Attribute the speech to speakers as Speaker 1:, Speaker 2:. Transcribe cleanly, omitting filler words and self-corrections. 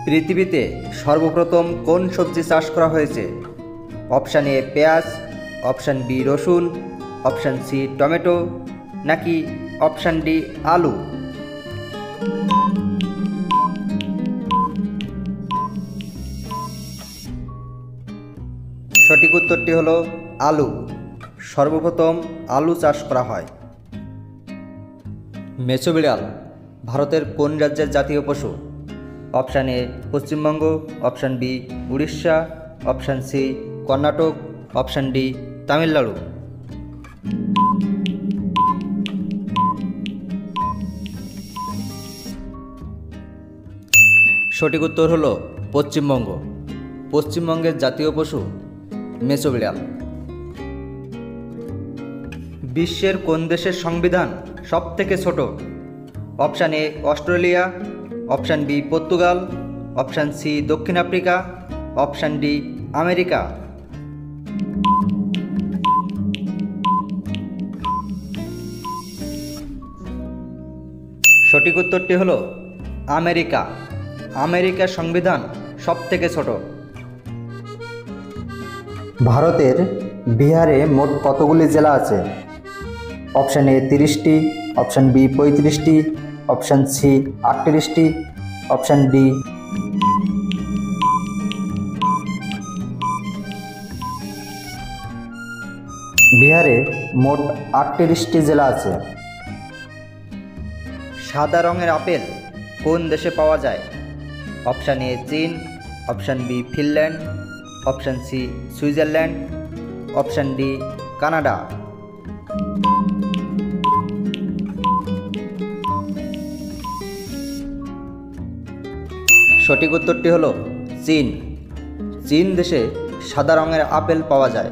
Speaker 1: পৃথিবীতে সর্বপ্রথম কোন সবজি চাষ করা হয়েছে? অপশান এ পেঁয়াজ, অপশান বি রসুন, অপশান সি টমেটো, নাকি অপশান ডি আলু? সঠিক উত্তরটি হলো আলু। সর্বপ্রথম আলু চাষ করা হয়। মেছো বিড়াল ভারতের কোন রাজ্যের জাতীয় পশু? Option A Paschimbanga, option B Orissa, option C Karnataka, option D Tamil Nadu. সঠিক উত্তর হলো পশ্চিমবঙ্গ। পশ্চিমবঙ্গের জাতীয় পশু মেছো বিড়াল। বিশ্বের কোন দেশের সংবিধান সবথেকে ছোট? Option A Australia, option B Portugal, option C দক্ষিণ আফ্রিকা, অপশান ডি আমেরিকা। সঠিক উত্তরটি হলো আমেরিকা। আমেরিকার সংবিধান সবথেকে ছোট। ভারতের বিহারে মোট কতগুলি জেলা আছে? অপশান এ 30টি, অপশান বি 35টি, অপশান সি 38টি, অপশান ডি। বিহারে মোট 38টি জেলা আছে। সাদা রঙের আপেল কোন দেশে পাওয়া যায়? অপশান এ চীন, option B Finland, option C Switzerland, option D Canada. সঠিক উত্তরটি হলো চীন। চীন দেশে সাদা রঙের আপেল পাওয়া যায়।